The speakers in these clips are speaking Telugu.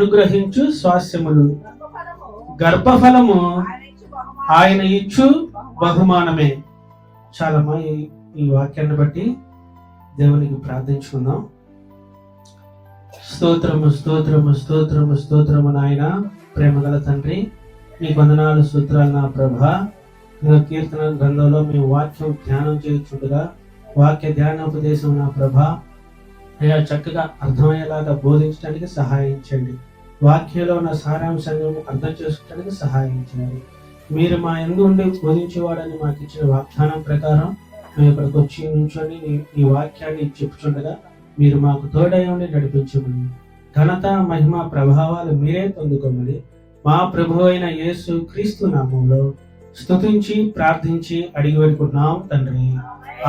అనుగ్రహించు స్వాస్యములు, గర్భఫలము ఆయన ఇచ్చు బహుమానమే. చాలమ్మా, ఈ వాక్యాన్ని బట్టి దేవునికి ప్రార్థించుకుందాం. స్తోత్రము స్తోత్రము స్తోత్రము స్తోత్రము నాయన, ప్రేమగల తండ్రి, మీ వందనాలు స్తోత్రాలు నా ప్రభా. కీర్తన గ్రంథంలో మేము వాక్యం ధ్యానం చేయించుండగా వాక్య ధ్యానోపదేశం నా ప్రభా అయ్యా చక్కగా అర్థమయ్యేలాగా బోధించడానికి సహాయించండి. వాక్యంలో ఉన్న సారాంశాన్ని అర్థం చేసుకోవడానికి సహాయించండి. మీరు మా యందు ఉండి బోధించేవాడని మాకు ఇచ్చిన వాగ్దానం ప్రకారం మేము ఇక్కడికి వచ్చి నుంచొని ఈ వాక్యాన్ని చెప్పుచుండగా మీరు మాకు తోడై ఉండి నడిపించమని, ఘనత మహిమ ప్రభావాలు మీరే పొందుకోమని మా ప్రభు అయిన యేసు క్రీస్తు నామంలో స్తుతించి ప్రార్థించి అడిగి వేడుకుంటున్నాం తండ్రి,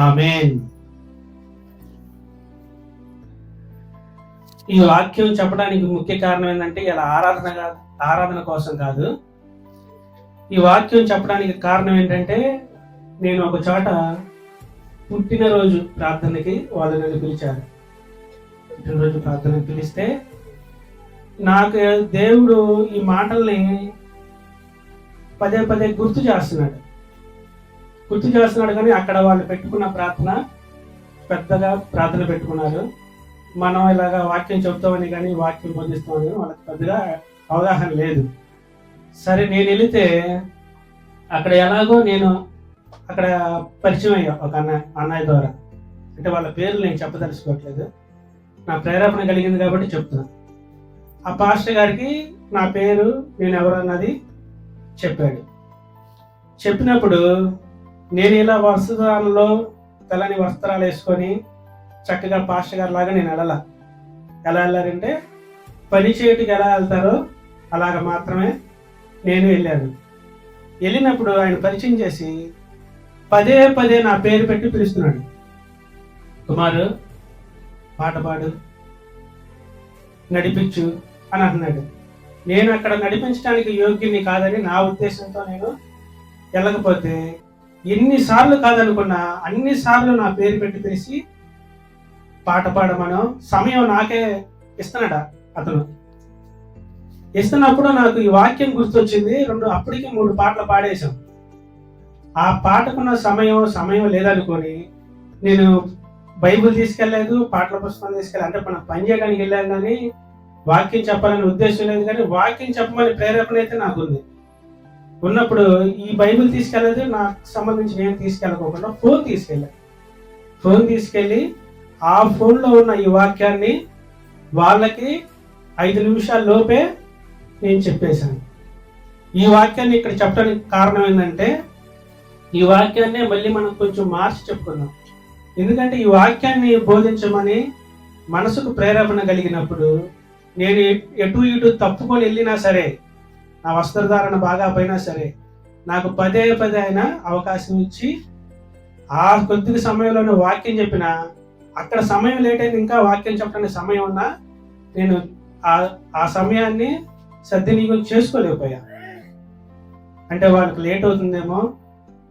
ఆమేన్. ఈ వాక్యం చెప్పడానికి ముఖ్య కారణం ఏంటంటే ఇలా ఆరాధన కోసం కాదు. ఈ వాక్యం చెప్పడానికి కారణం ఏంటంటే నేను ఒక చోట పుట్టినరోజు ప్రార్థనకి వాళ్ళు నన్ను పిలిచారు. పుట్టినరోజు ప్రార్థనకి పిలిస్తే నాకు దేవుడు ఈ మాటల్ని పదే పదే గుర్తు చేస్తున్నాడు కానీ అక్కడ వాళ్ళు పెట్టుకున్న ప్రార్థన పెద్దగా ప్రార్థన పెట్టుకున్నారు. మనం ఇలాగా వాక్యం చెప్తామని కానీ వాక్యం బోధిస్తామని వాళ్ళకి పెద్దగా అవగాహన లేదు. సరే, నేను వెళితే అక్కడ ఎలాగో నేను అక్కడ పరిచయం అయ్యా ఒక అన్నయ్య ద్వారా. అంటే వాళ్ళ పేర్లు నేను చెప్పదలుచుకోవట్లేదు, నా ప్రేరేపణ కలిగింది కాబట్టి చెప్తున్నా. ఆ పాస్టర్ గారికి నా పేరు నేను ఎవరన్నది చెప్పాడు. చెప్పినప్పుడు నేను ఇలా వస్త్రాలలో తెల్లని వస్త్రాలు వేసుకొని చక్కగా పాస్టర్ గారు లాగా నేను ఎలా వెళ్ళారంటే పని చేయటికి ఎలా వెళ్తారో అలాగ మాత్రమే నేను వెళ్ళాను. వెళ్ళినప్పుడు ఆయన పరిచయం చేసి పదే పదే నా పేరు పెట్టి పిలుస్తున్నాడు. కుమారు, పాట పాడు, నడిపించు అని అంటున్నాడు. నేను అక్కడ నడిపించడానికి యోగ్యుని కాదని నా ఉద్దేశంతో నేను వెళ్ళకపోతే ఎన్నిసార్లు కాదనుకున్నా అన్నిసార్లు నా పేరు పెట్టి పిలిచి పాట పాడమనో సమయం నాకే ఇస్తున్నాడా అతను. ఇస్తున్నప్పుడు నాకు ఈ వాక్యం గుర్తొచ్చింది. అప్పటికి 3 పాటలు పాడేశాం. ఆ పాటకున్న సమయం లేదనుకొని నేను బైబిల్ తీసుకెళ్ళలేదు, పాటల పుస్తకం తీసుకెళ్ళి, అంటే మనం పని చేయడానికి వెళ్ళాను కానీ వాక్యం చెప్పాలని ఉద్దేశం లేదు. కానీ వాక్యం చెప్పమని ప్రేరేపణ అయితే నాకుంది. ఉన్నప్పుడు ఈ బైబిల్ తీసుకెళ్ళలేదు, నాకు సంబంధించి నేను తీసుకెళ్ళకోకుండా ఫోన్ తీసుకెళ్ళి ఆ ఫోన్లో ఉన్న ఈ వాక్యాన్ని వాళ్ళకి 5 నిమిషాల లోపే నేను చెప్పేశాను. ఈ వాక్యాన్ని ఇక్కడ చెప్పడానికి కారణం ఏంటంటే ఈ వాక్యాన్ని మళ్ళీ మనం కొంచెం మార్చి చెప్పుకుందాం. ఎందుకంటే ఈ వాక్యాన్ని బోధించమని మనసుకు ప్రేరేపణ కలిగినప్పుడు నేను ఎటు ఇటు తప్పుకొని వెళ్ళినా సరే, నా వస్త్రధారణ బాగా పోయినా సరే, నాకు పదే పదే అయినా అవకాశం ఇచ్చి ఆ కొద్ది సమయంలోనే వాక్యం చెప్పిన, అక్కడ సమయం లేట్ అయింది, ఇంకా వాక్యం చెప్పడానికి సమయం ఉన్నా నేను ఆ సమయాన్ని సద్వినియోగం చేసుకోలేకపోయా. అంటే వాళ్ళకి లేట్ అవుతుందేమో,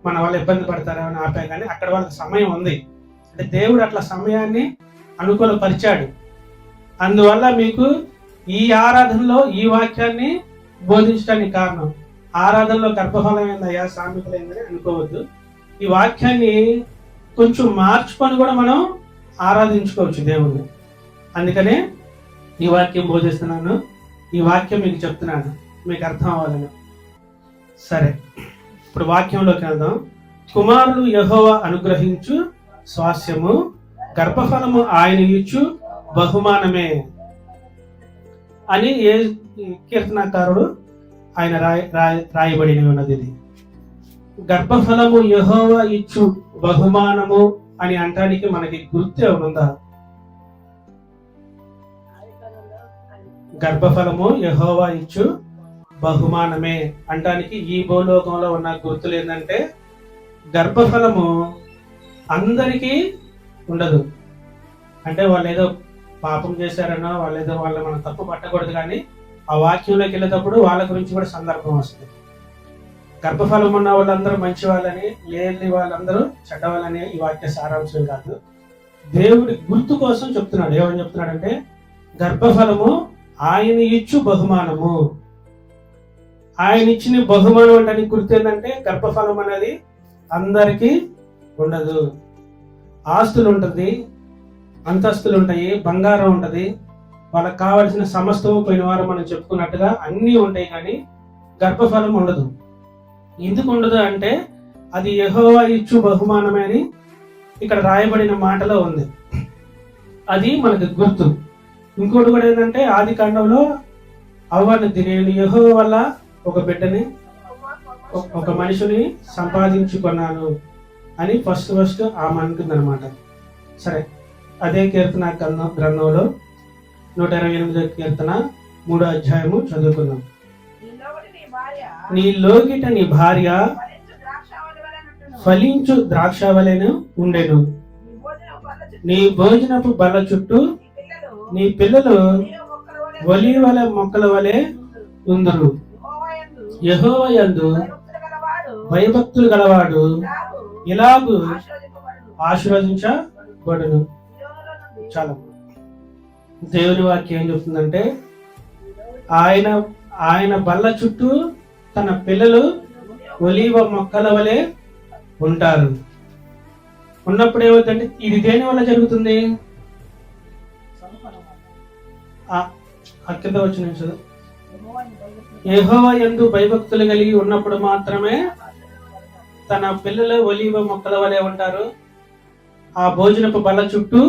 మన వాళ్ళు ఇబ్బంది పడతారో అని ఆపా. కానీ అక్కడ వాళ్ళకి సమయం ఉంది. అంటే దేవుడు అట్లా సమయాన్ని అనుకూలపరిచాడు. అందువల్ల మీకు ఈ ఆరాధనలో ఈ వాక్యాన్ని బోధించడానికి కారణం. ఆరాధనలో గర్భఫలం ఏందయ్యా, సామెతలు ఏందని అనుకోవద్దు. ఈ వాక్యాన్ని కొంచెం మార్చుకొని కూడా మనం ఆరాధించుకోవచ్చు దేవుణ్ణి. అందుకనే ఈ వాక్యం బోధిస్తున్నాను, ఈ వాక్యం మీకు చెప్తున్నాను, మీకు అర్థం అవ్వాలని. సరే, ఇప్పుడు వాక్యంలోకి వెళ్దాం. కుమారుడు యెహోవా అనుగ్రహించు స్వాస్యము, గర్భఫలము ఆయన ఇచ్చు బహుమానమే అని ఏ కీర్తనకారుడు ఆయన రాయబడి ఉన్నది. ఇది గర్భఫలము యెహోవా ఇచ్చు బహుమానము అని అంటానికి మనకి గుర్తు ఏమనుందా? గర్భఫలము యెహోవా ఇచ్చు బహుమానమే అంటానికి ఈ భూలోకంలో ఉన్న గుర్తులు ఏంటంటే, గర్భఫలము అందరికీ ఉండదు. అంటే వాళ్ళు ఏదో పాపం చేశారనో, వాళ్ళేదో మనం తప్పు పట్టకూడదు. కానీ ఆ వాక్యంలోకి వెళ్ళేటప్పుడు వాళ్ళ గురించి కూడా సందర్భం వస్తుంది. గర్భఫలం ఉన్న వాళ్ళందరూ మంచి వాళ్ళని, లేని వాళ్ళందరూ చెడ్డవాళ్ళని ఈ వాక్య సారాంశం కాదు. దేవుడి గుర్తు కోసం చెప్తున్నాడు. ఏమని చెప్తున్నాడంటే, గర్భఫలము ఆయన ఇచ్చు బహుమానము. ఆయన ఇచ్చిన బహుమానం అంటే గుర్తు ఏంటంటే గర్భఫలం అనేది అందరికీ ఉండదు. ఆస్తులు ఉంటుంది, అంతస్తులు ఉంటాయి, బంగారం ఉంటుంది, వాళ్ళకి కావాల్సిన సమస్తము పోయిన వారం మనం చెప్పుకున్నట్టుగా అన్నీ ఉంటాయి, కానీ గర్భఫలం ఉండదు. ఎందుకు ఉండదు అంటే అది యెహోవా ఇచ్చు బహుమానమే అని ఇక్కడ రాయబడిన మాటలో ఉంది. అది మనకు గుర్తు. ఇంకోటి కూడా ఏంటంటే ఆది కాండంలో అవ్వనిది, నేను యెహోవా వల్ల ఒక బిడ్డని ఒక మనిషిని సంపాదించుకున్నాను అని ఫస్ట్ ఆమె అంటుంది అనమాట. సరే, అదే కీర్తన గ్రంథంలో 128 కీర్తన 3వ అధ్యాయము చదువుకుందాం. నీ లోగిట నీ భార్య ఫలించు ద్రాక్షవలెను ఉండెను, నీ భోజనపు బల్ల చుట్టూ నీ పిల్లలు ఒలీవల మొక్కల వలె ఉందురు. యెహోవా యందు భయభక్తులు గలవాడు ఇలాగు ఆశీర్వదించబడును. చాలా దేవుని వాక్యం ఏం చెప్తుందంటే ఆయన బల్ల చుట్టూ తన పిల్లలు ఒలీవ మొక్కల వలె ఉంటారు. ఉన్నప్పుడు ఏమవుతుందంటే ఇది దేని వల్ల జరుగుతుంది? కింద వచ్చిన యెహోవా యందు భయభక్తులు కలిగి ఉన్నప్పుడు మాత్రమే తన పిల్లలు ఒలీవ మొక్కల వలె ఉంటారు, ఆ భోజనపు బల్ల చుట్టూ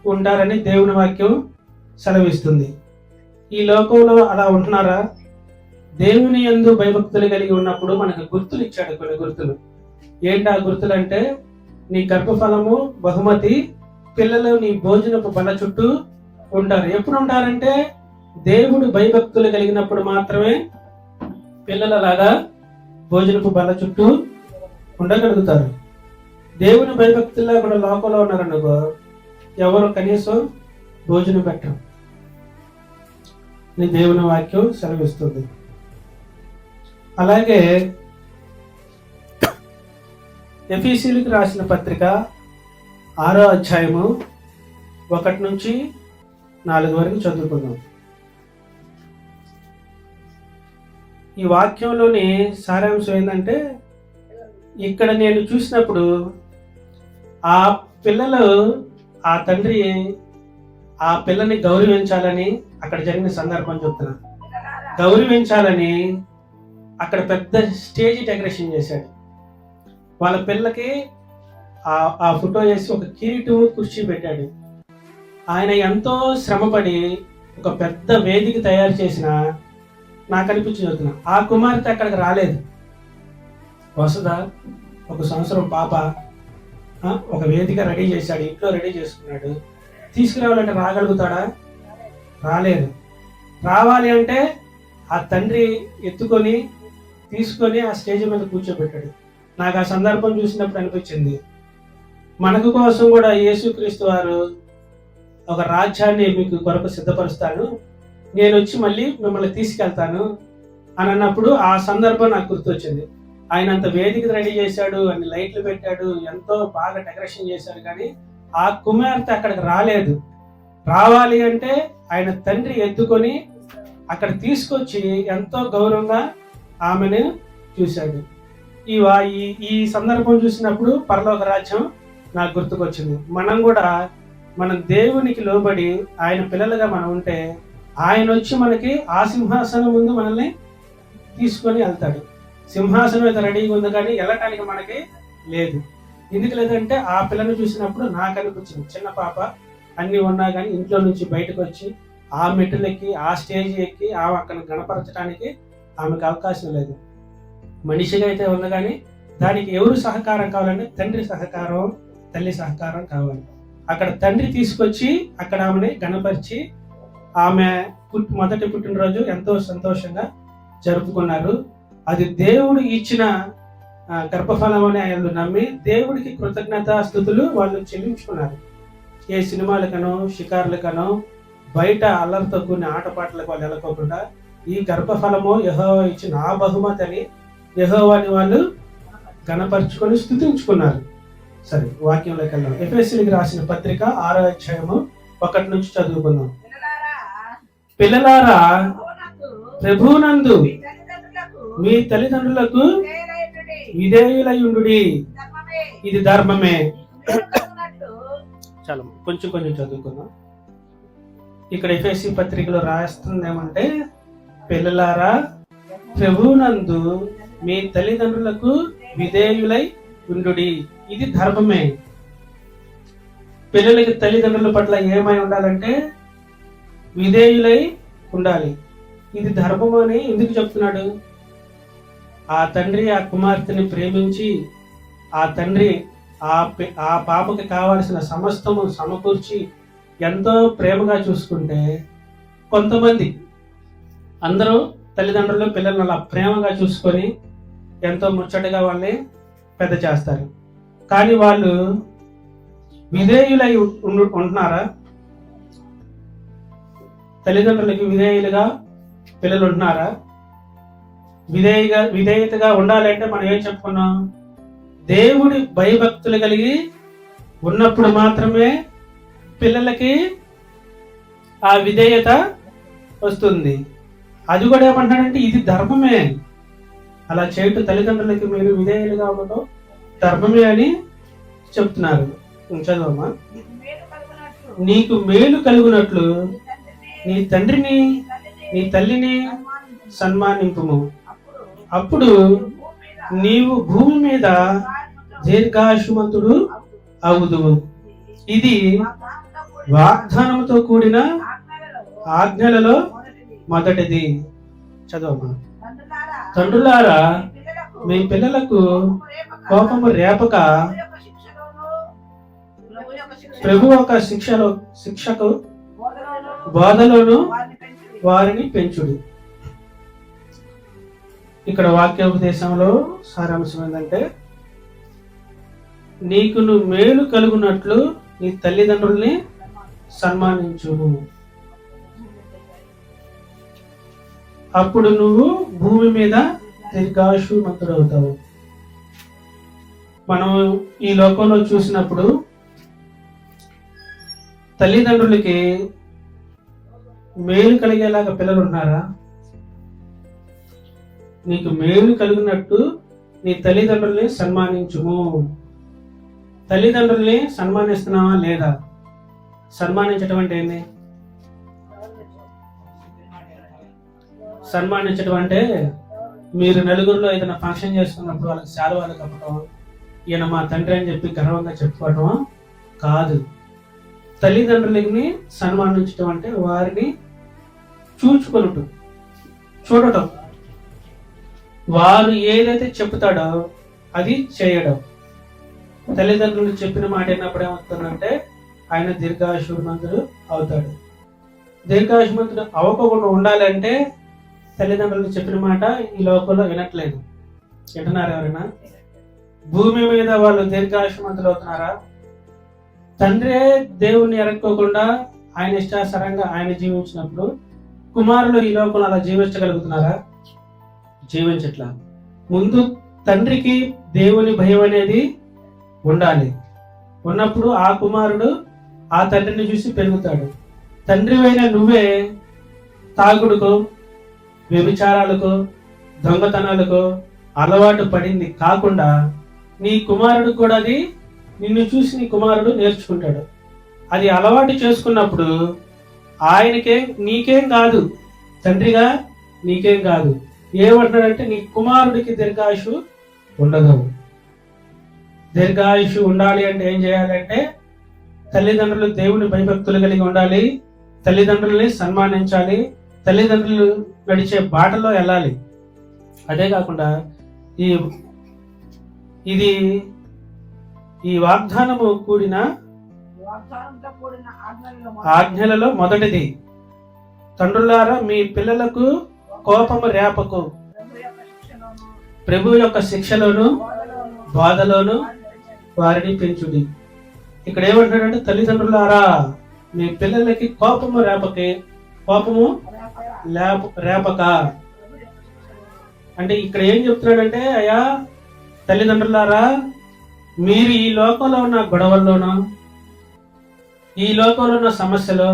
ఉంటారని దేవుని వాక్యం సెలవిస్తుంది. ఈ లోకంలో అలా ఉంటున్నారా? దేవుని యందు భయభక్తులు కలిగి ఉన్నప్పుడు మనకు గుర్తులు ఇచ్చాడు, కొన్ని గుర్తులు. ఏంటి ఆ గుర్తులు అంటే నీ గర్భఫలము బహుమతి, పిల్లలు నీ భోజనపు బల్ల చుట్టూ ఉంటారు. ఎప్పుడు ఉంటారంటే దేవుడు భయభక్తులు కలిగినప్పుడు మాత్రమే పిల్లలు అలాగా భోజనపు బల్ల చుట్టూ ఉండగలుగుతారు. దేవుని భయభక్తుల్లో కూడా లోకంలో ఉన్నారనుకో, ఎవరు కనీసం భోజనం పెట్టరు నీ దేవుని వాక్యం సెలవిస్తుంది. అలాగే ఎఫెసీయులకు రాసిన పత్రిక 6వ అధ్యాయము 1 నుంచి 4 వరకు చదువుకుందాం. ఈ వాక్యంలోని సారాంశం ఏంటంటే ఇక్కడ నేను చూసినప్పుడు ఆ పిల్లలు, ఆ తండ్రి ఆ పిల్లని గౌరవించాలని, అక్కడ జరిగిన సందర్భం చెప్తున్నా, గౌరవించాలని అక్కడ పెద్ద స్టేజ్ డెకరేషన్ చేశాడు. వాళ్ళ పిల్లకి ఆ ఫోటో వేసి ఒక కిరీటం కుర్చీ పెట్టాడు. ఆయన ఎంతో శ్రమపడి ఒక పెద్ద వేదిక తయారు చేసిన నాకు అనిపించి చెప్తున్నా, ఆ కుమార్తె అక్కడికి రాలేదు. వసుధ 1 సంవత్సరం పాప ఒక వేదిక రెడీ చేశాడు, ఇంట్లో రెడీ చేసుకున్నాడు. తీసుకురావాలంటే రాగలుగుతాడా? రాలేదు. రావాలి అంటే ఆ తండ్రి ఎత్తుకొని తీసుకొని ఆ స్టేజ్ మీద కూర్చోబెట్టాడు. నాకు ఆ సందర్భం చూసినప్పుడు అనిపించింది, మనకు కోసం కూడా యేసుక్రీస్తు వారు ఒక రాజ్యాన్ని మీకు కొరకు సిద్ధపరుస్తాను, నేను వచ్చి మళ్ళీ మిమ్మల్ని తీసుకెళ్తాను అని అన్నప్పుడు ఆ సందర్భం నాకు గుర్తొచ్చింది. ఆయన అంత వేదిక రెడీ చేశాడు, అన్ని లైట్లు పెట్టాడు, ఎంతో బాగా డెకరేషన్ చేశాడు, కానీ ఆ కుమార్తె అక్కడికి రాలేదు. రావాలి అంటే ఆయన తండ్రి ఎత్తుకొని అక్కడ తీసుకొచ్చి ఎంతో గౌరవంగా ఆమెను చూశాడు. ఈ సందర్భం చూసినప్పుడు పరలోక రాజ్యం నాకు గుర్తుకొచ్చింది. మనం కూడా మన దేవునికి లోబడి ఆయన పిల్లలుగా మనం ఉంటే ఆయన వచ్చి మనకి ఆ సింహాసనం ముందు మనల్ని తీసుకొని వెళ్తాడు. సింహాసనం అయితే రెడీగా ఉంది, కానీ వెళ్ళటానికి మనకి లేదు. ఎందుకు లేదంటే ఆ పిల్లని చూసినప్పుడు నాకు అనిపించింది, చిన్న పాప అన్ని ఉన్నా కానీ ఇంట్లో నుంచి బయటకు వచ్చి ఆ మెట్లు ఎక్కి ఆ స్టేజ్ ఎక్కి అక్కడ గణపరచడానికి ఆమెకు అవకాశం లేదు. మనిషిగా అయితే ఉంది, కానీ దానికి ఎవరు సహకారం కావాలంటే తండ్రి సహకారం, తల్లి సహకారం కావాలి. అక్కడ తండ్రి తీసుకొచ్చి అక్కడ ఆమెని గణపరిచి ఆమె మొదటి పుట్టినరోజు ఎంతో సంతోషంగా జరుపుకున్నారు. అది దేవుడు ఇచ్చిన గర్భఫలం అని ఆయన నమ్మి దేవుడికి కృతజ్ఞతాస్తుతులు వాళ్ళు చెల్లించుకున్నారు. ఏ సినిమాలకనో షికార్లకనో బయట అల్లరితో కూడిన ఆటపాటలకు వాళ్ళు వెళ్ళకోకుండా ఈ గర్భఫలము యెహోవా ఇచ్చిన ఆ బహుమతి అని యెహోవాని వాళ్ళు గణపరుచుకొని స్తుతించుకున్నారు. సరే, వాక్యంలోకి వెళ్దాం. ఎఫెసీయులకు రాసిన పత్రిక 6వ అధ్యాయము 1 నుంచి చదువుకుందాం. పిల్లలారా ప్రభువునందు మీ తల్లిదండ్రులకు విధేయులయుండుడి, ఇది ధర్మమే. చాలా కొంచెం కొంచెం చదువుకుందాం. ఇక్కడ ఎఫెసీ పత్రికలో రాస్తుంది ఏమంటే, పిల్లలారా ప్రభువునందు మీ తల్లిదండ్రులకు విధేయులై ఉండుడి, ఇది ధర్మమే. పిల్లలకి తల్లిదండ్రుల పట్ల ఏమై ఉండాలంటే విధేయులై ఉండాలి. ఇది ధర్మం అని ఎందుకు చెప్తున్నాడు? ఆ తండ్రి ఆ కుమార్తెని ప్రేమించి, ఆ తండ్రి ఆ పాపకి కావాల్సిన సమస్తము సమకూర్చి ఎంతో ప్రేమగా చూసుకుంటే, కొంతమంది అందరూ తల్లిదండ్రులు పిల్లలను అలా ప్రేమగా చూసుకొని ఎంతో ముచ్చటగా వాళ్ళని పెద్ద చేస్తారు. కానీ వాళ్ళు విధేయులై ఉంటున్నారా? తల్లిదండ్రులకి విధేయులుగా పిల్లలు ఉంటున్నారా? విధేయతగా ఉండాలంటే మనం ఏం చెప్పుకున్నాం? దేవుడి భయభక్తులు కలిగి ఉన్నప్పుడు మాత్రమే పిల్లలకి ఆ విధేయత వస్తుంది. అది కూడా ఏమంటాడంటే ఇది ధర్మమే. అలా చేయటం తల్లిదండ్రులకి మీరు విధేయులుగా ఉండటం ధర్మమే అని చెప్తున్నారు. చదవమ్మా. నీకు మేలు కలుగునట్లు నీ తండ్రిని నీ తల్లిని సన్మానింపుము, అప్పుడు నీవు భూమి మీద దీర్ఘాయుష్మంతుడు అవుదువు. ఇది వాగ్దానంతో కూడిన ఆజ్ఞలలో మొదటిది. చదవమ్మా. తండ్రులారా మీ పిల్లలకు కోపము రేపక ప్రభు ఒక శిక్షకు బోధలోను వారిని పెంచుడు. ఇక్కడ వాక్యోపదేశంలో సారాంశం ఏంటంటే, నీకు నువ్వు మేలు కలుగునట్లు నీ తల్లిదండ్రుల్ని సన్మానించు, అప్పుడు నువ్వు భూమి మీద దీర్ఘాయుష్మంతుడవుతావు. మనం ఈ లోకంలో చూసినప్పుడు తల్లిదండ్రులకి మేలు కలిగేలాగా పిల్లలు ఉన్నారా? నీకు మేలు కలిగినట్టు నీ తల్లిదండ్రుల్ని సన్మానించుము. తల్లిదండ్రుల్ని సన్మానిస్తున్నావా లేదా? సన్మానించటం అంటే ఏంటి? సన్మానించటం అంటే మీరు నలుగురిలో ఏదైనా ఫంక్షన్ చేసుకున్నప్పుడు వాళ్ళకి శాలువాలు కప్పటం, ఈయన మా తండ్రి అని చెప్పి గర్వంగా చెప్పుకోవటం కాదు. తల్లిదండ్రులని సన్మానించటం అంటే వారిని చూడటం, వారు ఏదైతే చెప్తాడో అది చేయడం. తల్లిదండ్రులు చెప్పిన మాట అయినప్పుడు ఏమవుతుందంటే ఆయన దీర్ఘాయుష్మంతుడు అవుతాడు. దీర్ఘాయుష్మంతుడు అవ్వకుండా ఉండాలంటే తల్లిదండ్రులు చెప్పిన మాట ఈ లోకంలో వినట్లేదు. వింటున్నారు ఎవరైనా? భూమి మీద వాళ్ళు దీర్ఘాయుష్మంతులు అవుతున్నారా? తండ్రే దేవుణ్ణి ఎరక్కోకుండా ఆయన ఇష్టాసరంగా ఆయన జీవించినప్పుడు కుమారులు ఈ లోకంలో అలా జీవించగలుగుతున్నారా? జీవించట్లా. ముందు తండ్రికి దేవుని భయం అనేది ఉండాలి. ఉన్నప్పుడు ఆ కుమారుడు ఆ తండ్రిని చూసి పెరుగుతాడు. తండ్రివైన నువ్వే తాగుడుకు, వ్యభిచారాలకు, దొంగతనాలకు అలవాటు పడింది కాకుండా నీ కుమారుడు కూడా అది నిన్ను చూసి నీ కుమారుడు నేర్చుకుంటాడు. అది అలవాటు చేసుకున్నప్పుడు నీకేం కాదు, తండ్రిగా నీకేం కాదు. ఏమంటాడంటే నీ కుమారుడికి దీర్ఘాయుషు ఉండదు. దీర్ఘాయుషు ఉండాలి అంటే ఏం చేయాలంటే తల్లిదండ్రులు దేవుని భయభక్తులు కలిగి ఉండాలి, తల్లిదండ్రుల్ని సన్మానించాలి, తల్లిదండ్రులు నడిచే బాటలో వెళ్ళాలి. అదే కాకుండా ఈ వాగ్దానము కూడిన ఆజ్ఞలలో మొదటిది. తండ్రులారా మీ పిల్లలకు కోపము రేపకు, ప్రభు యొక్క శిక్షలోను బాధలోను వారిని పెంచుడి. ఇక్కడ ఏమంటాడంటే తల్లిదండ్రులారా మీ పిల్లలకి కోపము రేపక అంటే ఇక్కడ ఏం చెప్తున్నాడంటే, అయ్యా తల్లిదండ్రులారా మీరు ఈ లోకంలో ఉన్న గొడవల్లోనూ ఈ లోకంలో ఉన్న సమస్యలు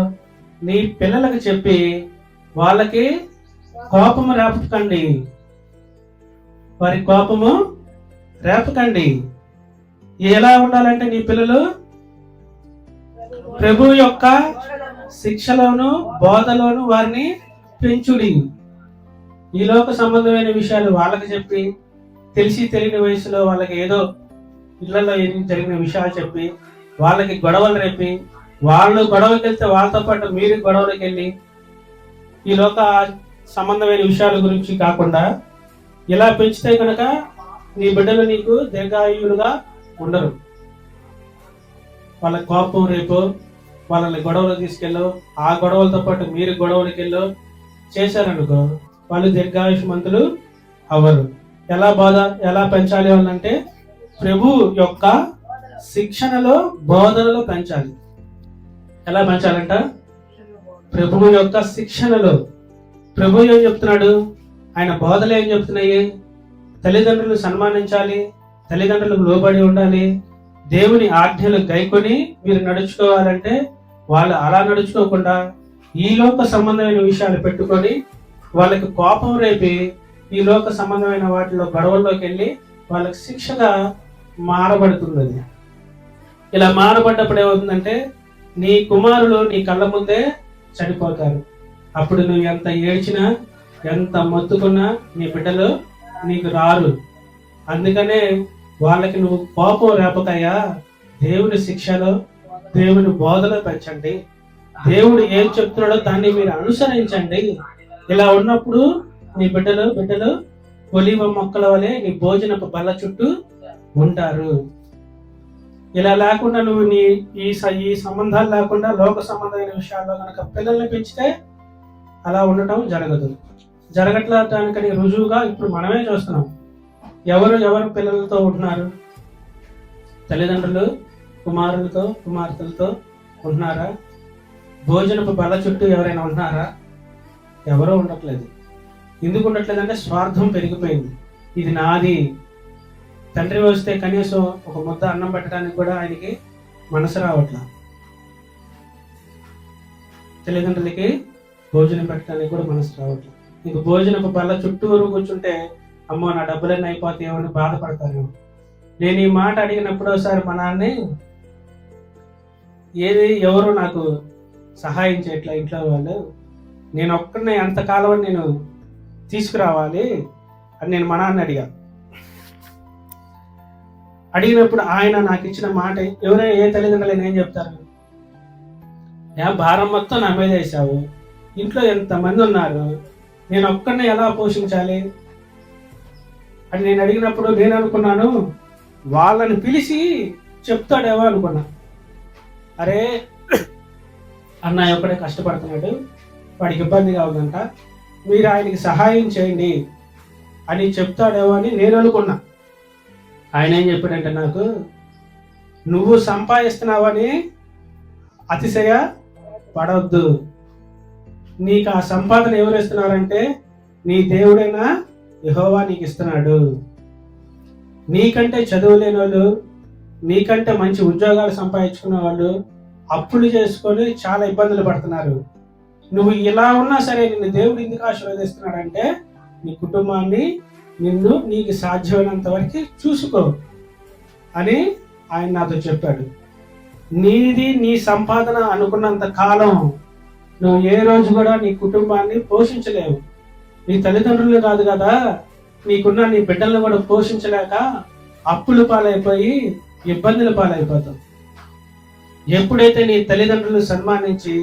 నీ పిల్లలకు చెప్పి వాళ్ళకి కోపము రేపకండి, వారి కోపము రేపకండి. ఎలా ఉండాలంటే నీ పిల్లలు ప్రభు యొక్క శిక్షలోను బోధలోను వారిని పెంచుడి. ఈ లోక సంబంధమైన విషయాలు వాళ్ళకి చెప్పి, తెలిసి తెలియని వయసులో వాళ్ళకి ఏదో ఇళ్లలో జరిగిన విషయాలు చెప్పి వాళ్ళకి గొడవలు రేపి, వాళ్ళు గొడవకి వెళ్తే వాళ్ళతో పాటు మీరు గొడవలకు వెళ్ళి ఈ లోక సంబంధమైన విషయాల గురించి కాకుండా ఇలా పెంచితే కనుక నీ బిడ్డలు నీకు దీర్ఘాయువులుగా ఉండరు. వాళ్ళ కోపం రేపు వాళ్ళని గొడవలు తీసుకెళ్ళో, ఆ గొడవలతో పాటు మీరు గొడవలకి వెళ్ళో చేశారనుకో వాళ్ళు దీర్ఘాయుష్మంతులు అవ్వరు. ఎలా పెంచాలి వాళ్ళంటే ప్రభు యొక్క శిక్షణలో బోధనలో పెంచాలి. ఎలా పెంచాలంట? ప్రభువు యొక్క శిక్షణలో. ప్రభు ఏం చెప్తున్నాడు? ఆయన బోధలు ఏం చెప్తున్నాయి? తల్లిదండ్రులు సన్మానించాలి, తల్లిదండ్రులకు లోబడి ఉండాలి, దేవుని ఆజ్ఞలు గైకొని మీరు నడుచుకోవాలంటే వాళ్ళు అలా నడుచుకోకుండా ఈ లోక సంబంధమైన విషయాలు పెట్టుకొని వాళ్ళకి కోపం రేపి ఈ లోక సంబంధమైన వాటిలో గొడవల్లోకి వెళ్ళి వాళ్ళకి శిక్షగా మారబడుతుంది. ఇలా మారబడ్డప్పుడు ఏమవుతుందంటే నీ కుమారులు నీ కళ్ళ ముందే చనిపోతారు. అప్పుడు నువ్వు ఎంత ఏడ్చినా ఎంత మొత్తుకున్నా నీ బిడ్డలు నీకు రారు. అందుకనే వాళ్ళకి నువ్వు కోపం రేపకయ్యా దేవుని శిక్షలో దేవుని బోధలో పెంచండి. దేవుడు ఏం చెప్తున్నాడో దాన్ని మీరు అనుసరించండి. ఇలా ఉన్నప్పుడు నీ బిడ్డలు ఒలీవ మొక్కల వలె నీ భోజనపు బల్ల చుట్టూ ఉంటారు. ఇలా లేకుండా నువ్వు నీ ఈ సంబంధాలు లేకుండా లోక సంబంధమైన విషయాల్లో కనుక పిల్లల్ని పెంచితే అలా ఉండటం జరగదు. జరగట్లేదానికని రుజువుగా ఇప్పుడు మనమే చూస్తున్నాం. ఎవరు పిల్లలతో ఉంటున్నారు? తల్లిదండ్రులు కుమారులతో కుమార్తెలతో ఉంటున్నారా? భోజనపు బల్ల చుట్టూ ఎవరైనా ఉంటున్నారా? ఎవరో ఉండట్లేదు. ఎందుకు ఉండట్లేదంటే స్వార్థం పెరిగిపోయింది. ఇది నాది. తండ్రి వస్తే కనీసం ఒక ముద్ద అన్నం పెట్టడానికి కూడా ఆయనకి మనసు రావట్లా. తల్లిదండ్రులకి భోజనం పెట్టడానికి కూడా మనసు రావట్లేదు. ఇంక భోజనపు బల్ల చుట్టూరు కూర్చుంటే అమ్మో నా డబ్బులన్నీ అయిపోతాయేమో అని బాధపడతారేమో. నేను ఈ మాట అడిగినప్పుడు ఒకసారి మా నాన్నే ఎవరు నాకు సహాయం చేయట్లా ఇంట్లో వాళ్ళు, నేను ఒక్కడినే ఎంతకాలం నేను తీసుకురావాలి అని నేను మా నాన్న అడిగినప్పుడు ఆయన నాకు ఇచ్చిన మాట, ఎవరైనా ఏ తల్లిదండ్రులు ఏం చెప్తారు? భారం మొత్తం నా మీద వేసావు, ఇంట్లో ఎంతమంది ఉన్నారు, నేను ఒక్కడినే ఎలా పోషించాలి అని నేను అడిగినప్పుడు నేను అనుకున్నాను వాళ్ళని పిలిచి చెప్తాడేమో అనుకున్నా. అరే అన్నయ్య ఒక్కడే కష్టపడుతున్నాడు, వాడికి ఇబ్బందిగా ఉందంట, మీరు ఆయనకి సహాయం చేయండి అని చెప్తాడేమో అని నేను అనుకున్నా. ఆయన ఏం చెప్పాడంటే నాకు, నువ్వు సంపాదిస్తున్నావని అతిశయ పడవద్దు, నీకు ఆ సంపాదన ఎవరు ఇస్తున్నారంటే నీ దేవుడైన యెహోవా నీకు ఇస్తున్నాడు. నీకంటే చదువు లేని వాళ్ళు, నీకంటే మంచి ఉద్యోగాలు సంపాదించుకున్న వాళ్ళు అప్పులు చేసుకొని చాలా ఇబ్బందులు పడుతున్నారు. నువ్వు ఇలా ఉన్నా సరే నిన్ను దేవుడు ఎందుకు ఆశీర్వదిస్తున్నాడంటే నీ కుటుంబాన్ని నీకు సాధ్యమైనంత వరకు చూసుకో అని ఆయన నాతో చెప్పాడు. నీది నీ సంపాదన అనుకున్నంత కాలం నువ్వు ఏ రోజు కూడా నీ కుటుంబాన్ని పోషించలేవు. నీ తల్లిదండ్రులు కాదు కదా, నీకున్న నీ బిడ్డలను కూడా పోషించలేక అప్పులు పాలైపోయి ఇబ్బందుల పాలైపోతావు. ఎప్పుడైతే నీ తల్లిదండ్రులు సన్మానించి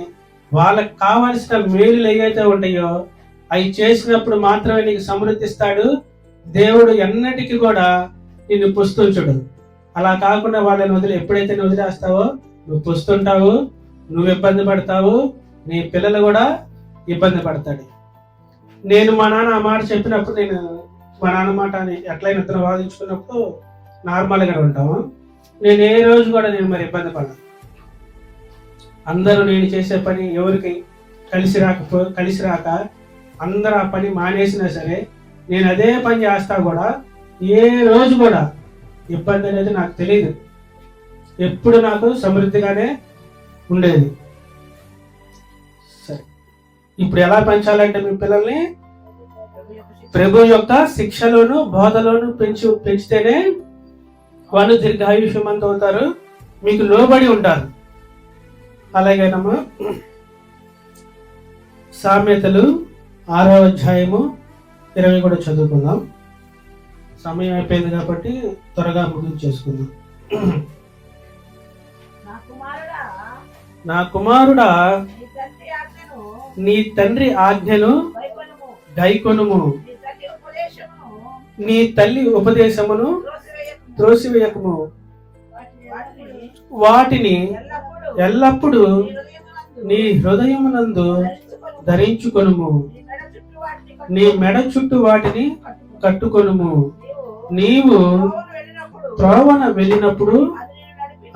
వాళ్ళకి కావాల్సిన మేలులు ఏవైతే ఉంటాయో అవి చేసినప్పుడు మాత్రమే నీకు సమృద్ధిస్తాడు దేవుడు. ఎన్నటికీ కూడా నిన్ను పుస్తుంచుడు. అలా కాకుండా వాళ్ళని ఎప్పుడైతే నువ్వు వదిలేస్తావో నువ్వు పుస్తుంటావు, నువ్వు ఇబ్బంది పడతావు, నీ పిల్లలు కూడా ఇబ్బంది పడతాడు. నేను మా నాన్న ఆ మాట చెప్పినప్పుడు నేను మా నాన్న మాట ఎట్లయినా ఇద్దరు వాదించుకున్నప్పుడు నార్మల్గా ఉంటాము. నేను ఏ రోజు కూడా నేను మరి ఇబ్బంది పడ్డాను. అందరూ నేను చేసే పని ఎవరికి కలిసి రాక అందరూ ఆ పని మానేసినా సరే నేను అదే పని చేస్తా కూడా ఏ రోజు కూడా ఇబ్బంది అనేది నాకు తెలియదు. ఎప్పుడు నాకు సమృద్ధిగానే ఉండేది. సరే, ఇప్పుడు ఎలా పెంచాలంటే మీ పిల్లల్ని ప్రభు యొక్క శిక్షలోను బోధలోను పెంచితేనే వాళ్ళు దీర్ఘాయుష్యమంత అవుతారు, మీకు లోబడి ఉంటారు. అలాగేనమ్మా సామెతలు 6వ అధ్యాయము 20 కూడా చదువుకుందాం. సమయం అయిపోయింది కాబట్టి త్వరగా ముగించేసుకుందాం. నా కుమారుడా నీ తండ్రి ఆజ్ఞను గైకొనుము, నీ తల్లి ఉపదేశమును త్రోసివేయకుము, వాటిని ఎల్లప్పుడూ నీ హృదయమునందు ధరించుకొనుము, నీ మెడ చుట్టూ వాటిని కట్టుకొనుము. నీవు త్రోవన వెళ్ళినప్పుడు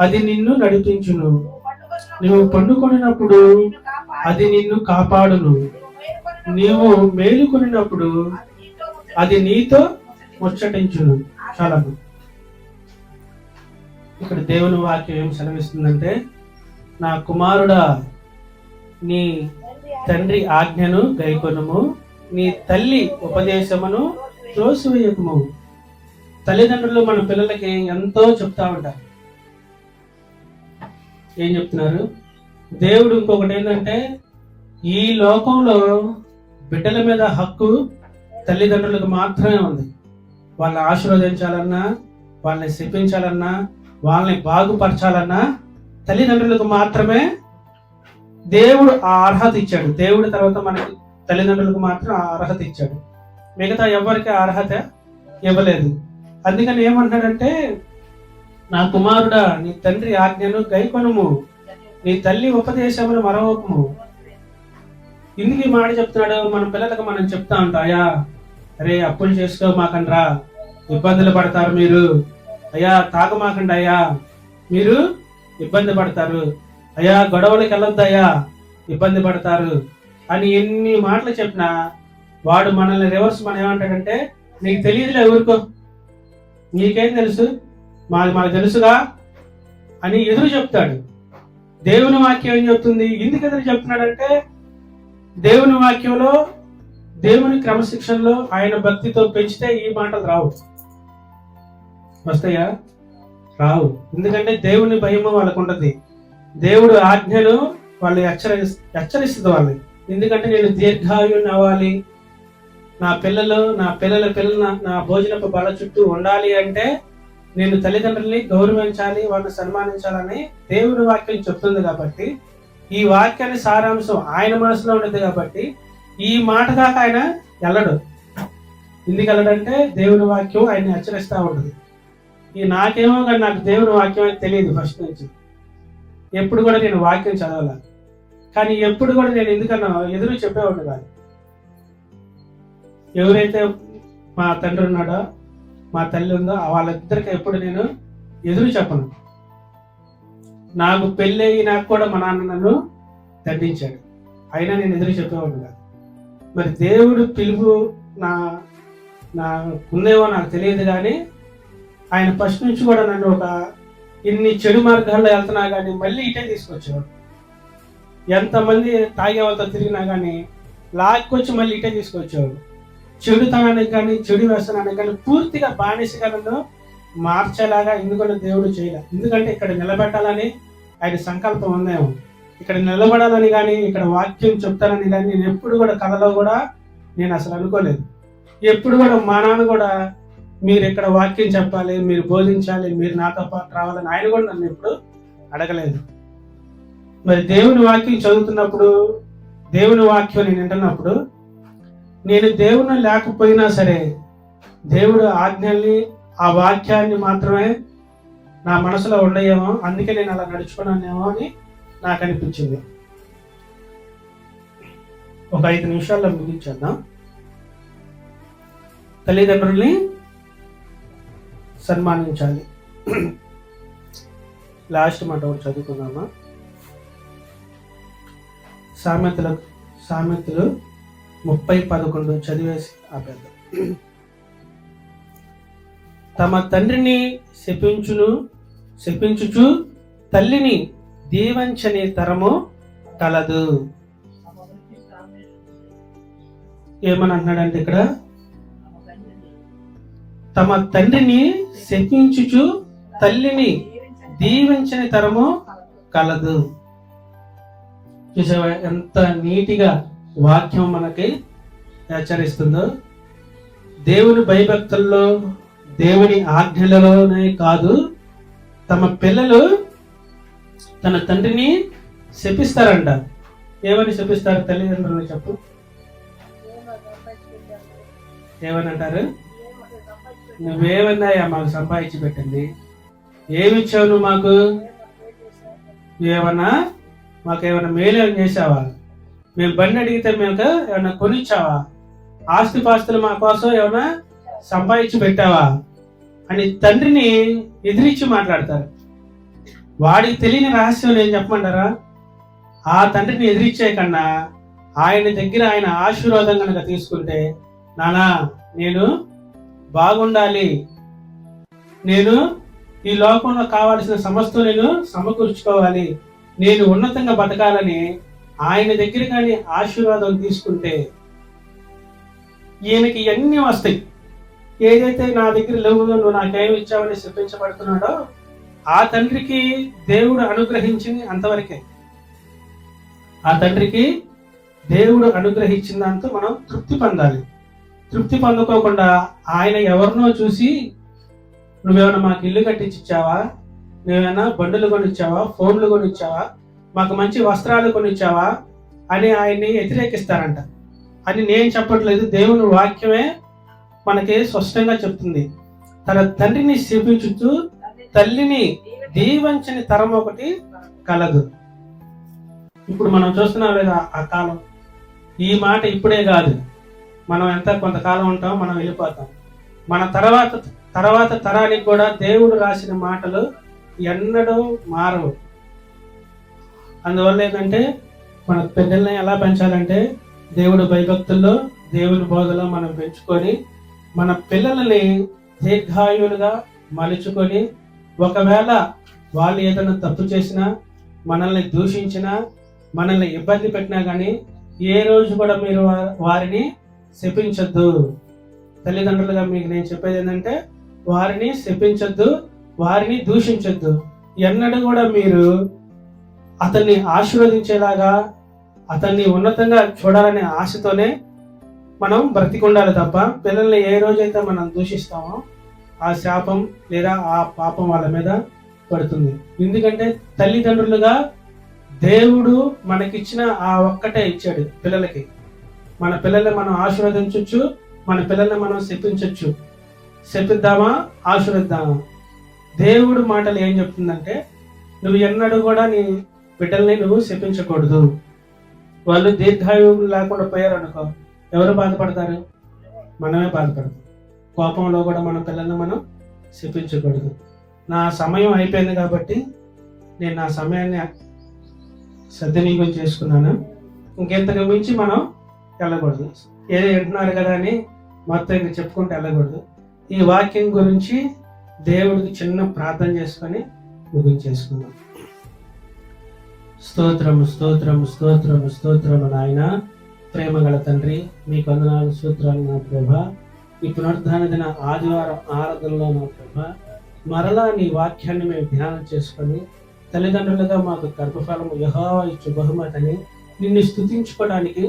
అది నిన్ను నడిపించును, నీవు పండుకొనినప్పుడు అది నిన్ను కాపాడును, నీవు మేలుకొనినప్పుడు అది నీతో ముచ్చటించును. చాలా ఇక్కడ దేవుని వాక్యం ఏం సెలవిస్తుందంటే, నా కుమారుడా నీ తండ్రి ఆజ్ఞను గైకొనుము, నీ తల్లి ఉపదేశమును త్రోసివేయకుము. తల్లిదండ్రులు మన పిల్లలకి ఎంతో చెప్తా ఉంటారు. ఏం చెప్తున్నారు? దేవుడు ఇంకొకటి ఏంటంటే, ఈ లోకంలో బిడ్డల మీద హక్కు తల్లిదండ్రులకు మాత్రమే ఉంది. వాళ్ళని ఆశీర్వదించాలన్నా, వాళ్ళని శపించాలన్నా, వాళ్ళని బాగుపరచాలన్నా తల్లిదండ్రులకు మాత్రమే దేవుడు ఆ అర్హత ఇచ్చాడు. దేవుడి తర్వాత మనకి తల్లిదండ్రులకు మాత్రం ఆ అర్హత ఇచ్చాడు. మిగతా ఎవరికి అర్హత ఇవ్వలేదు. అందుకని ఏమంటున్నాడంటే, నా కుమారుడా నీ తండ్రి ఆజ్ఞను గైకొనుము, నీ తల్లి ఉపదేశమును మరవకుము. ఎందుకు ఈ మాట చెప్తున్నాడు? మన పిల్లలకు మనం చెప్తా ఉంటాం, అయ్యా అరే అప్పులు చేసుకో మాకండి రా, ఇబ్బందులు పడతారు మీరు, అయ్యా తాగమాకండి అయ్యా మీరు ఇబ్బంది పడతారు, అయ్యా గొడవలకు వెళ్ళొద్దయ్యా ఇబ్బంది పడతారు అని ఎన్ని మాటలు చెప్పినా వాడు మనల్ని రివర్స్ మనం ఏమంటాడంటే, నీకు తెలియదులే ఊరుకో, నీకేం తెలుసు, మాకు తెలుసుగా అని ఎదురు చెప్తాడు. దేవుని వాక్యం ఏం చెప్తుంది? ఎందుకు ఎదురు చెప్తున్నాడంటే, దేవుని వాక్యంలో దేవుని క్రమశిక్షణలో ఆయన భక్తితో పెంచితే ఈ మాటలు రావు. వస్తాయా? రావు. ఎందుకంటే దేవుని భయము వాళ్ళకు ఉంటుంది. దేవుడు ఆజ్ఞను వాళ్ళు హెచ్చరిస్తుంది వాళ్ళని. ఎందుకంటే నేను దీర్ఘాయుని అవ్వాలి, నా పిల్లల నా భోజనపు బల చుట్టూ ఉండాలి అంటే నేను తల్లిదండ్రుల్ని గౌరవించాలి, వాళ్ళని సన్మానించాలని దేవుని వాక్యం చెప్తుంది. కాబట్టి ఈ వాక్యాన్ని సారాంశం ఆయన మనసులో ఉండదు. కాబట్టి ఈ మాట దాకా ఆయన వెళ్ళడు. ఎందుకు వెళ్ళడంటే దేవుని వాక్యం ఆయన్ని హెచ్చరిస్తూ ఉంటుంది. నాకేమో కానీ నాకు దేవుని వాక్యం అని తెలియదు ఫస్ట్ నుంచి. ఎప్పుడు కూడా నేను వాక్యం చదవాల, కానీ ఎప్పుడు కూడా నేను ఎందుకన్నా ఎదురు చెప్పేవాడిని కాదు. ఎవరైతే మా తండ్రి ఉన్నాడో మా తల్లి ఉందో వాళ్ళిద్దరికి ఎప్పుడు నేను ఎదురు చెప్పను. నాకు పెళ్ళి అయినాక కూడా మా నాన్న నన్ను దండించాడు, అయినా నేను ఎదురు చెప్పేవాడిని కాదు. మరి దేవుడు పిలుపు ఉందేమో నాకు తెలియదు, కానీ ఆయన ఫస్ట్ నుంచి కూడా నన్ను ఒక ఇన్ని చెడు మార్గాల్లో వెళ్తున్నా కానీ మళ్ళీ ఇటే తీసుకొచ్చేవాడు. ఎంతమంది తాగే వాళ్ళతో తిరిగినా కానీ లాక్కొచ్చి మళ్ళీ ఇటే తీసుకొచ్చేవాడు. చెడుతనానికి కానీ చెడు వ్యసనానికి కానీ పూర్తిగా బానిసగా నన్ను మార్చేలాగా ఎందుకంటే దేవుడు చేయలేదు. ఎందుకంటే ఇక్కడ నిలబెట్టాలని ఆయన సంకల్పం ఉందేమో, ఇక్కడ నిలబడాలని కానీ ఇక్కడ వాక్యం చెప్తానని కానీ నేను ఎప్పుడు కూడా కళలో కూడా నేను అసలు అనుకోలేదు. ఎప్పుడు కూడా మా నాన్న కూడా మీరు ఇక్కడ వాక్యం చెప్పాలి, మీరు బోధించాలి, మీరు నాతో పాటు రావాలని ఆయన కూడా నన్ను ఎప్పుడు అడగలేదు. మరి దేవుని వాక్యం చదువుతున్నప్పుడు, దేవుని వాక్యం నేను వింటున్నప్పుడు, నేను దేవుని లేకపోయినా సరే దేవుడు ఆజ్ఞల్ని ఆ వాక్యాన్ని మాత్రమే నా మనసులో ఉండయేమో, అందుకే నేను అలా నడుచుకున్నానేమో అని నాకు అనిపించింది. ఒక 5 నిమిషాల్లో ముగించేద్దాం. తల్లిదండ్రుల్ని సన్మానించాలి. లాస్ట్ మాట ఒకటి చదువుకుందామా? సామెతలు 30:11 చదివేసి ఆపేద్దాం. తమ తండ్రిని శపించుచు తల్లిని దీవించని తరము కలదు. ఏమని అంటున్నాడంటే ఇక్కడ, తమ తండ్రిని శపించుచు తల్లిని దీవించని తరము కలదు. చూసావా ఎంత నీటిగా వాక్యం మనకి హెచ్చరిస్తుందో. దేవుని భయభక్తుల్లో, దేవుని ఆజ్ఞలలోనే కాదు, తమ పిల్లలు తన తండ్రిని శపిస్తారంట. ఏమని శపిస్తారు తల్లిదండ్రులు చెప్పు? ఏమని అంటారు? నువ్వేమన్నాయా మాకు సంపాదించి పెట్టింది? ఏమిచ్చావు నువ్వు మాకు? మాకేమన్నా మేలు చేసావా? మేము బండి అడిగితే మేము ఏమన్నా కొనిచ్చావా? ఆస్తిపాస్తులు మా కోసం ఏమన్నా సంపాదించి పెట్టావా అని తండ్రిని ఎదిరించి మాట్లాడతారు. వాడికి తెలియని రహస్యం నేను చెప్పమంటారా? ఆ తండ్రిని ఎదిరించే కన్నా ఆయన దగ్గర ఆయన ఆశీర్వాదం కనుక తీసుకుంటే, నానా నేను బాగుండాలి, నేను ఈ లోకంలో కావాల్సిన సమస్తం నేను సమకూర్చుకోవాలి, నేను ఉన్నతంగా బతకాలని ఆయన దగ్గర కానీ ఆశీర్వాదం తీసుకుంటే ఈయనకి ఇవన్నీ వస్తాయి. ఏదైతే నా దగ్గర లేవు, నువ్వు నాకేమి ఇచ్చావని శపించబడుతున్నాడో ఆ తండ్రికి దేవుడు అనుగ్రహించింది అంతవరకే. ఆ తండ్రికి దేవుడు అనుగ్రహించిన దాంతో మనం తృప్తి పొందాలి. తృప్తి పొందుకోకుండా ఆయన ఎవరినో చూసి నువ్వేమైనా మాకు ఇల్లు కట్టించావా, నువ్వేమైనా బండులు కొనిచ్చావా, ఫోన్లు కొనిచ్చావా, మాకు మంచి వస్త్రాలు కొనిచ్చావా అని ఆయన్ని వ్యతిరేకిస్తారంట. అని నేను చెప్పట్లేదు, దేవుని వాక్యమే మనకి స్పష్టంగా చెప్తుంది. తన తండ్రిని శపించుతూ తల్లిని దీవించని తరం ఒకటి కలదు. ఇప్పుడు మనం చూస్తున్నాం లేదా ఆ కాలం. ఈ మాట ఇప్పుడే కాదు, మనం ఎంత కొంతకాలం ఉంటాం, మనం వెళ్ళిపోతాం. మన తర్వాత తరానికి కూడా దేవుడు రాసిన మాటలు ఎన్నడూ మారవు. అందువల్ల ఏంటంటే మన పిల్లల్ని ఎలా పెంచాలంటే దేవుడు భయభక్తుల్లో, దేవుని బోధలో మనం పెంచుకొని మన పిల్లలని దీర్ఘాయువులుగా మలుచుకొని, ఒకవేళ వాళ్ళు ఏదైనా తప్పు చేసినా, మనల్ని దూషించినా, మనల్ని ఇబ్బంది పెట్టినా కానీ ఏ రోజు కూడా మీరు వారిని శపించొద్దు. తల్లిదండ్రులుగా మీకు నేను చెప్పేది ఏంటంటే వారిని శపించొద్దు, వారిని దూషించొద్దు. ఎన్నడూ కూడా మీరు అతన్ని ఆశీర్వదించేలాగా, అతన్ని ఉన్నతంగా చూడాలనే ఆశతోనే మనం బ్రతికుండాలి తప్ప, పిల్లల్ని ఏ రోజైతే మనం దూషిస్తామో ఆ శాపం లేదా ఆ పాపం వాళ్ళ మీద పడుతుంది. ఎందుకంటే తల్లిదండ్రులుగా దేవుడు మనకిచ్చిన ఆ ఒక్కటే ఇచ్చాడు పిల్లలకి. మన పిల్లల్ని మనం ఆశీర్వదించవచ్చు, మన పిల్లల్ని మనం శపించవచ్చు. శపిద్దామా, ఆశీర్వదిద్దామా? దేవుడు మాటలు ఏం చెప్తుందంటే, నువ్వు ఎన్నడూ కూడా నీ బిడ్డల్ని నువ్వు శపించకూడదు. వాళ్ళు దీర్ఘాయువు లేకుండా పోయారు అనుకో, ఎవరు బాధపడతారు? మనమే బాధపడతాం. కోపంలో కూడా మన పిల్లల్ని మనం శపించకూడదు. నా సమయం అయిపోయింది కాబట్టి నేను నా సమయాన్ని సద్వినియోగం చేసుకున్నాను. ఇంకెంతకు మించి మనం వెళ్ళకూడదు. ఏదో వింటున్నారు కదా అని మొత్తం ఇంక చెప్పుకుంటూ వెళ్ళకూడదు. ఈ వాక్యం గురించి దేవుడికి చిన్న ప్రార్థన చేసుకొని ముగించేసుకుందాం. స్తోత్రము స్తోత్రము స్తోత్రము స్తోత్రము నాయన, ప్రేమ గల తండ్రి, మీకు వందనాలు, స్తోత్రాలు నా ప్రభా. ఈ పునరుద్ధాన దిన ఆదివారం ఆరాధనలో నా ప్రభా, మరలా నీ వాక్యాన్ని మేము ధ్యానం చేసుకొని తల్లిదండ్రులుగా మాకు గర్భఫలము యెహోవా ఇచ్చు బహుమతిని నిన్ను స్తుతించుకోవడానికి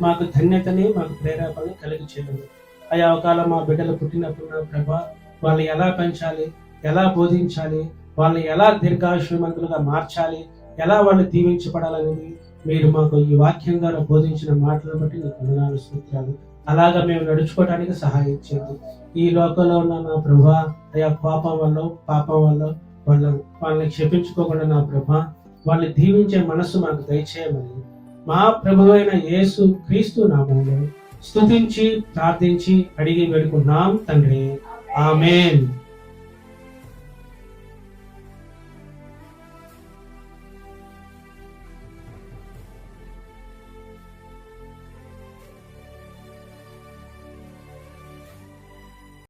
మాకు ధన్యతని, మాకు ప్రేరేపణ కలిగి చేయండి. అయా అవకాలం మా బిడ్డలు పుట్టినప్పుడు నా ప్రభా, వాళ్ళు ఎలా పెంచాలి, ఎలా బోధించాలి, వాళ్ళని ఎలా దీర్ఘాయుష్మంతులుగా మార్చాలి, ఎలా వాళ్ళు దీవించబడాలనేది మీరు మాకు ఈ వాక్యం ద్వారా బోధించిన మాటలను బట్టి నీకు వందనాలు, స్తోత్రాలు. అలాగా మేము నడుచుకోవడానికి సహాయం చేయండి. ఈ లోకంలో ఉన్న నా ప్రభా, అయా పాపం వల్ల వాళ్ళని క్షమించుకోకుండా నా ప్రభా, వాళ్ళని దీవించే మనస్సు మాకు దయచేయమని మా ప్రభువు అయిన యేసు క్రీస్తు నామములో స్తుతించి ప్రార్థించి అడిగి వేడుకున్నాం తండ్రి. ఆమేన్.